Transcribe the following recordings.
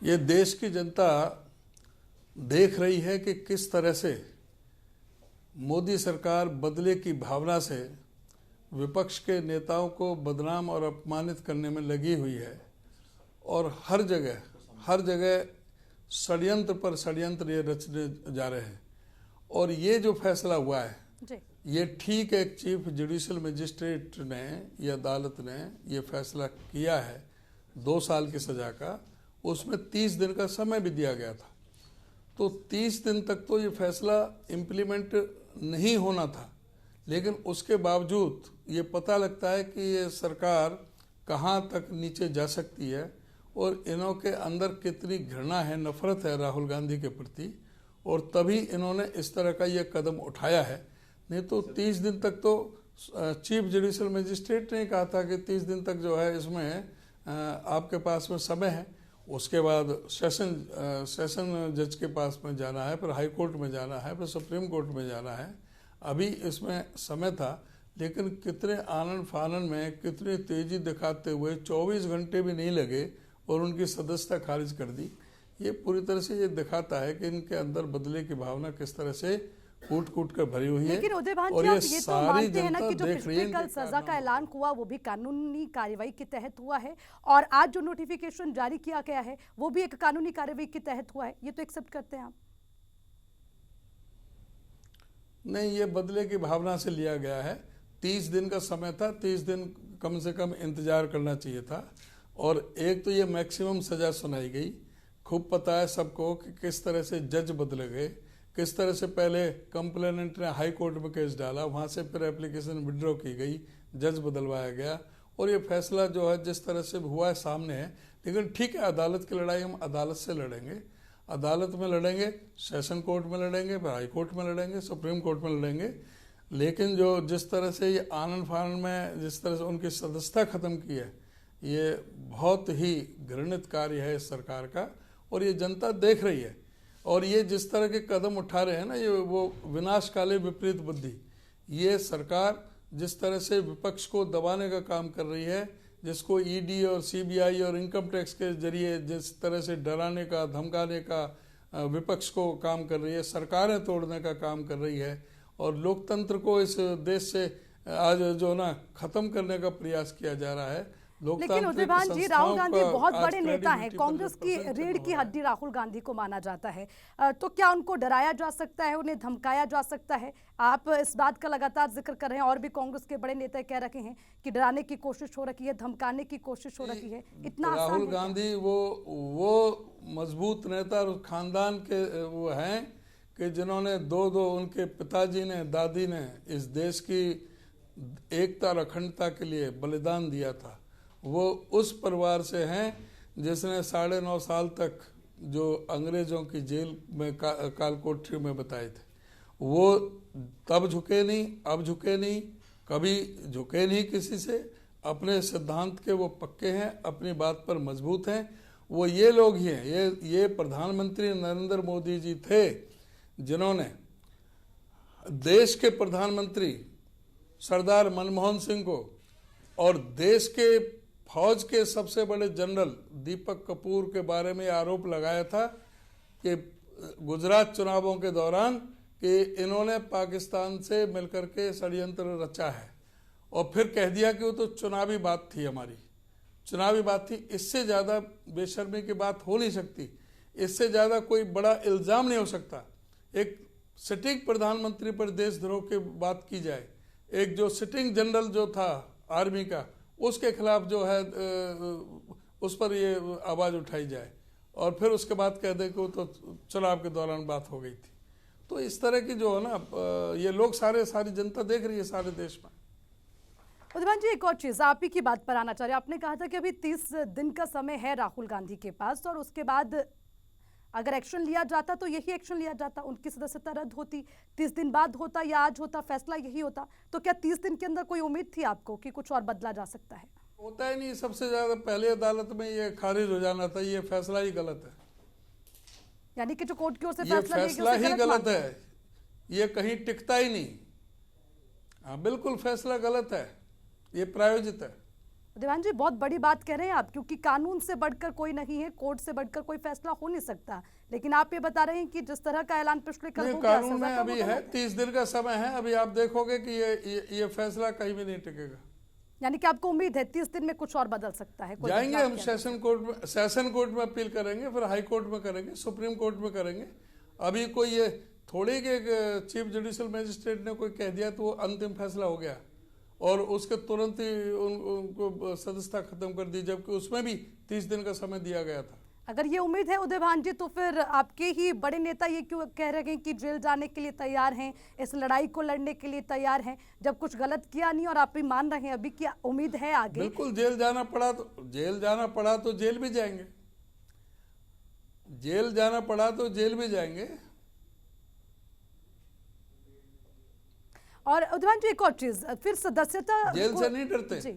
ये देश की जनता देख रही है कि किस तरह से मोदी सरकार बदले की भावना से विपक्ष के नेताओं को बदनाम और अपमानित करने में लगी हुई है और हर जगह षड्यंत्र पर षड्यंत्र ये रचने जा रहे हैं। और ये जो फैसला हुआ है ये ठीक एक चीफ जुडिशियल मजिस्ट्रेट ने या अदालत ने ये फैसला किया है 2 साल की सजा का, उसमें 30 दिन का समय भी दिया गया था। तो 30 दिन तक तो ये फैसला इम्प्लीमेंट नहीं होना था, लेकिन उसके बावजूद ये पता लगता है कि ये सरकार कहाँ तक नीचे जा सकती है और इन्हों के अंदर कितनी घृणा है, नफरत है राहुल गांधी के प्रति, और तभी इन्होंने इस तरह का ये कदम उठाया है। नहीं तो 30 दिन तक तो चीफ जुडिशियल मजिस्ट्रेट ने कहा था कि 30 दिन तक जो है इसमें आपके पास में समय है, उसके बाद सेशन जज के पास में जाना है, फिर हाई कोर्ट में जाना है, फिर सुप्रीम कोर्ट में जाना है। अभी इसमें समय था, लेकिन कितने आनन फानन में कितनी तेजी दिखाते हुए 24 घंटे भी नहीं लगे और उनकी सदस्यता खारिज कर दी। ये पूरी तरह से ये दिखाता है कि इनके अंदर बदले की भावना किस तरह से कूट कूट कर भरी हुई है। लेकिन उदय भान जी, आप ये तो मानते हैं ना कि जो पिछले कल सजा का ऐलान हुआ वो भी कानूनी कार्रवाई के तहत हुआ है और आज जो नोटिफिकेशन जारी किया गया है वो भी एक कानूनी कार्रवाई के तहत हुआ है, ये तो एक्सेप्ट करते हैं आप? नहीं, ये बदले की भावना से लिया गया है। 30 दिन का समय था, 30 दिन कम से कम इंतजार करना चाहिए था। और एक तो ये मैक्सिमम सजा सुनाई गई। खूब पता है सबको कि किस तरह से जज बदले गए, किस तरह से पहले कंप्लेनेंट ने हाई कोर्ट में केस डाला, वहाँ से फिर एप्लीकेशन विड्रॉ की गई, जज बदलवाया गया और ये फैसला जो है जिस तरह से हुआ है सामने है। लेकिन ठीक है, अदालत की लड़ाई हम अदालत से लड़ेंगे, अदालत में लड़ेंगे, सेशन कोर्ट में लड़ेंगे, फिर हाई कोर्ट में लड़ेंगे, सुप्रीम कोर्ट में लड़ेंगे। लेकिन जो जिस तरह से ये आनंद फानन में जिस तरह से उनकी सदस्यता खत्म की है, ये बहुत ही घृणित कार्य है इस सरकार का और ये जनता देख रही है। और ये जिस तरह के कदम उठा रहे हैं ना, ये वो विनाशकाले विपरीत बुद्धि, ये सरकार जिस तरह से विपक्ष को दबाने का काम कर रही है, जिसको ईडी और सीबीआई और इनकम टैक्स के जरिए जिस तरह से डराने का धमकाने का विपक्ष को काम कर रही है, सरकारें तोड़ने का काम कर रही है और लोकतंत्र को इस देश से आज जो ना खत्म करने का प्रयास किया जा रहा है। लेकिन उदय भान जी, राहुल गांधी बहुत बड़े नेता हैं, कांग्रेस की रीढ़ की हड्डी राहुल गांधी को माना जाता है, तो क्या उनको डराया जा सकता है, उन्हें धमकाया जा सकता है? आप इस बात का लगातार जिक्र कर रहे हैं और भी कांग्रेस के बड़े नेता कह रखे हैं कि डराने की कोशिश हो रही है, धमकाने की कोशिश हो रही है। इतना राहुल गांधी वो मजबूत नेता और खानदान के वो हैं कि जिन्होंने दो उनके पिताजी ने, दादी ने इस देश की एकता और अखंडता के लिए बलिदान दिया था। वो उस परिवार से हैं जिसने 9.5 साल तक जो अंग्रेजों की जेल में कालकोठरी में बताए थे। वो तब झुके नहीं, अब झुके नहीं, कभी झुके नहीं किसी से। अपने सिद्धांत के वो पक्के हैं, अपनी बात पर मजबूत हैं। वो ये लोग ही हैं, ये प्रधानमंत्री नरेंद्र मोदी जी थे जिन्होंने देश के प्रधानमंत्री सरदार मनमोहन सिंह को और देश के फौज के सबसे बड़े जनरल दीपक कपूर के बारे में आरोप लगाया था कि गुजरात चुनावों के दौरान कि इन्होंने पाकिस्तान से मिलकर के षड्यंत्र रचा है, और फिर कह दिया कि वो तो चुनावी बात थी, हमारी चुनावी बात थी। इससे ज़्यादा बेशर्मी की बात हो नहीं सकती, इससे ज़्यादा कोई बड़ा इल्ज़ाम नहीं हो सकता। एक सिटिंग प्रधानमंत्री पर देशद्रोह की बात की जाए, एक जो सिटिंग जनरल जो था आर्मी का, उसके खिलाफ जो है उस पर ये आवाज़ उठाई जाए और फिर उसके बाद कह दे कि वो तो चुनाव के दौरान बात हो गई थी। तो इस तरह की जो है ना, ये लोग सारी जनता देख रही है सारे देश में। उदयभान जी, एक और चीज़ आप ही की बात पर आना चाह रहे हैं। आपने कहा था कि अभी 30 दिन का समय है राहुल गांधी के पास और उसके बाद अगर एक्शन लिया जाता तो यही एक्शन लिया जाता, उनकी सदस्यता रद्द होती। 30 दिन बाद होता या आज होता, फैसला यही होता। तो क्या 30 दिन के अंदर कोई उम्मीद थी आपको कि कुछ और बदला जा सकता है? होता ही नहीं। सबसे ज्यादा पहले अदालत में ये खारिज हो जाना था। ये फैसला ही गलत है, यानी कि जो कोर्ट की ओर से फैसला ही गलत है, ये कहीं टिकता ही नहीं। हाँ, बिल्कुल फैसला गलत है, ये प्रायोजित है। उदयभान जी, बहुत बड़ी बात कह रहे हैं आप, क्योंकि कानून से बढ़कर कोई नहीं है, कोर्ट से बढ़कर कोई फैसला हो नहीं सकता। लेकिन आप ये बता रहे हैं कि जिस तरह का ऐलान पिछले कल हो गया, कानून में अभी है 30 दिन का समय है। अभी आप देखोगे कि ये फैसला कहीं भी नहीं टिकेगा। यानी कि आपको उम्मीद है 30 दिन में कुछ और बदल सकता है? जाएंगे हम सेशन कोर्ट में अपील करेंगे, फिर हाई कोर्ट में करेंगे, सुप्रीम कोर्ट में करेंगे। अभी कोई ये थोड़ी कि चीफ जुडिशियल मजिस्ट्रेट ने कोई कह दिया तो वो अंतिम फैसला हो गया और उसके तुरंत ही उनको सदस्यता खत्म कर दी, जबकि उसमें भी 30 दिन का समय दिया गया था। अगर ये उम्मीद है उदयभान जी, तो फिर आपके ही बड़े नेता ये क्यों कह रहे हैं कि जेल जाने के लिए तैयार हैं, इस लड़ाई को लड़ने के लिए तैयार हैं, जब कुछ गलत किया नहीं और आप भी मान रहे हैं अभी? क्या उम्मीद है आगे? बिल्कुल, जेल जाना पड़ा तो जेल भी जाएंगे, जेल जाना पड़ा तो जेल भी जाएंगे। और उदयभान जी, एक और चीज, फिर सदस्यता जेल से नहीं डरते जी।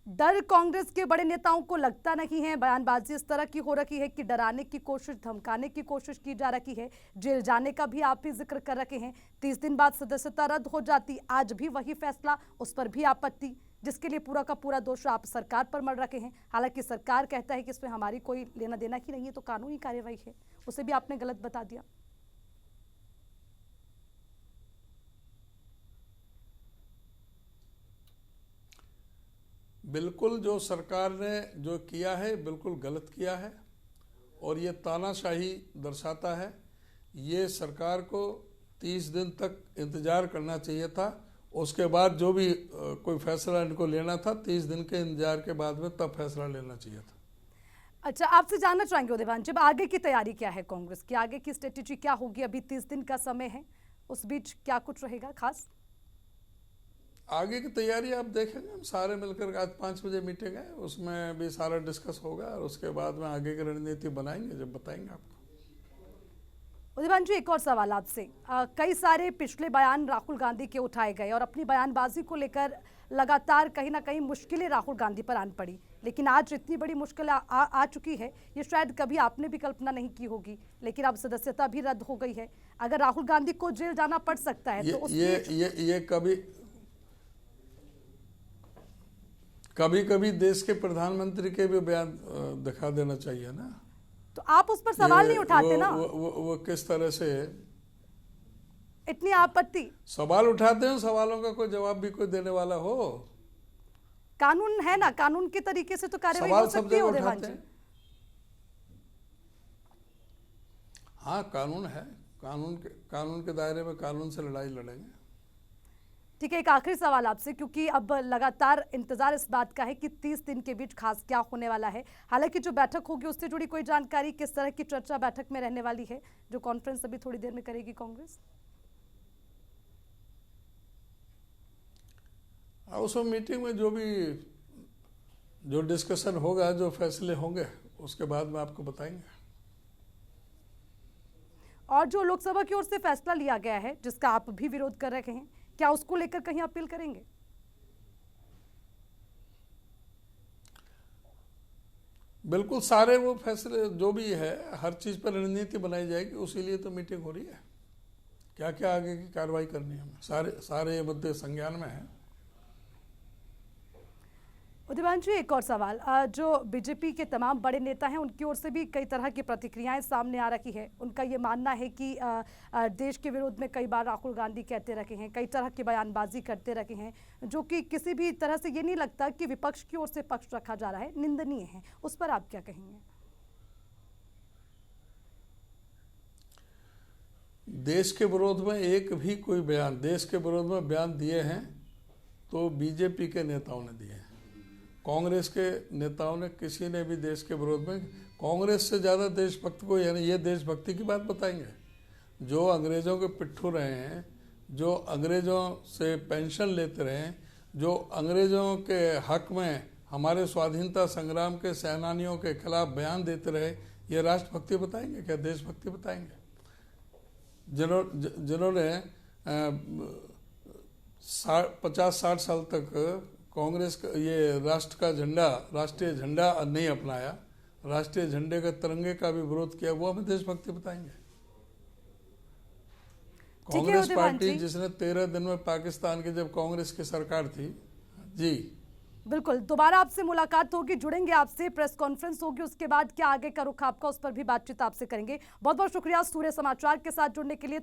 डर कांग्रेस के बड़े नेताओं को लगता नहीं है? बयानबाजी इस तरह की हो रखी है कि डराने की कोशिश, धमकाने की कोशिश की जा रही है। जेल जाने का भी आप ही जिक्र कर रखे हैं। 30 दिन बाद सदस्यता रद्द हो जाती, आज भी वही फैसला, उस पर भी आपत्ति, जिसके लिए पूरा का पूरा दोष आप सरकार पर मढ़ रखे हैं। हालांकि सरकार कहता है कि इसमें हमारी कोई लेना देना ही नहीं है, तो कानूनी कार्यवाही है, उसे भी आपने गलत बता दिया। बिल्कुल, जो सरकार ने जो किया है बिल्कुल गलत किया है और ये तानाशाही दर्शाता है। ये सरकार को 30 दिन तक इंतजार करना चाहिए था, उसके बाद जो भी कोई फैसला इनको लेना था 30 दिन के इंतजार के बाद में तब फैसला लेना चाहिए था। अच्छा, आपसे जानना चाहेंगे उदयभान जी, आगे की तैयारी क्या है कांग्रेस की? आगे की स्ट्रेटेजी क्या होगी? अभी 30 दिन का समय है, उस बीच क्या कुछ रहेगा खास? आगे की तैयारी आप देखेंगे, हम सारे मिलकर आज 5 बजे मीटिंग है, उसमें भी सारा डिस्कस होगा और उसके बाद में आगे की रणनीति बनाएंगे, जब बताएंगे आपको। उदयभान जी, एक और सवाल आपसे। कई सारे पिछले बयान राहुल गांधी के उठाए गए और अपनी बयानबाजी को लेकर लगातार कहीं ना कहीं मुश्किलें राहुल गांधी पर आन पड़ी, लेकिन आज इतनी बड़ी मुश्किल आ चुकी है, ये शायद कभी आपने भी कल्पना नहीं की होगी। लेकिन अब सदस्यता भी रद्द हो गई है, अगर राहुल गांधी को जेल जाना पड़ सकता है तो ये कभी कभी देश के प्रधानमंत्री के भी बयान दिखा देना चाहिए ना। तो आप उस पर सवाल नहीं उठाते ना? वो किस तरह से इतनी आपत्ति? सवाल उठाते हैं, सवालों का कोई जवाब भी कोई देने वाला हो। कानून है ना, कानून के तरीके से तो कार्रवाई हो सकती है उदयभान जी। हाँ, कानून है, कानून के दायरे में कानून से लड़ाई लड़ेंगे। ठीक है, एक आखिरी सवाल आपसे, क्योंकि अब लगातार इंतजार इस बात का है कि 30 दिन के बीच खास क्या होने वाला है। हालांकि जो बैठक होगी उससे जुड़ी कोई जानकारी, किस तरह की चर्चा बैठक में रहने वाली है, जो कॉन्फ्रेंस अभी थोड़ी देर में करेगी कांग्रेस? उस मीटिंग में जो डिस्कशन होगा, जो फैसले होंगे, उसके बाद में आपको बताएंगे। और जो लोकसभा की ओर से फैसला लिया गया है, जिसका आप भी विरोध कर रहे हैं, क्या उसको लेकर कहीं अपील करेंगे? बिल्कुल, सारे वो फैसले जो भी है, हर चीज पर रणनीति बनाई जाएगी, उसी लिए तो मीटिंग हो रही है। क्या क्या आगे की कार्रवाई करनी है, हमें सारे ये मुद्दे संज्ञान में है। उदयभान जी, एक और सवाल, जो बीजेपी के तमाम बड़े नेता हैं उनकी ओर से भी कई तरह की प्रतिक्रियाएं सामने आ रही है। उनका ये मानना है कि देश के विरोध में कई बार राहुल गांधी कहते रहे हैं, कई तरह की बयानबाजी करते रहे हैं, जो कि किसी भी तरह से ये नहीं लगता कि विपक्ष की ओर से पक्ष रखा जा रहा है, निंदनीय है। उस पर आप क्या कहेंगे? देश के विरोध में एक भी कोई बयान, देश के विरोध में बयान दिए हैं तो बीजेपी के नेताओं ने दिए हैं। कांग्रेस के नेताओं ने किसी ने भी देश के विरोध में, कांग्रेस से ज़्यादा देशभक्त को, यानी ये देशभक्ति की बात बताएंगे। जो अंग्रेज़ों के पिट्ठू रहे हैं, जो अंग्रेज़ों से पेंशन लेते रहे हैं, जो अंग्रेज़ों के हक में हमारे स्वाधीनता संग्राम के सेनानियों के खिलाफ बयान देते रहे, ये राष्ट्रभक्ति बताएंगे क्या, देशभक्ति बताएंगे? जिन्होंने 50-60 साल तक कांग्रेस का ये राष्ट्र का झंडा, राष्ट्रीय झंडा नहीं अपनाया, राष्ट्रीय झंडे के तिरंगे का भी विरोध किया, वो हमें देशभक्ति बताएंगे? कांग्रेस उदयभान पार्टी जी। जिसने 13 दिन में पाकिस्तान की जब कांग्रेस की सरकार थी जी। बिल्कुल, दोबारा आपसे मुलाकात होगी, जुड़ेंगे आपसे, प्रेस कॉन्फ्रेंस होगी, उसके बाद क्या आगे का रुख आपका, उस पर भी बातचीत आपसे करेंगे। बहुत बहुत शुक्रिया सूर्य समाचार के साथ जुड़ने के लिए।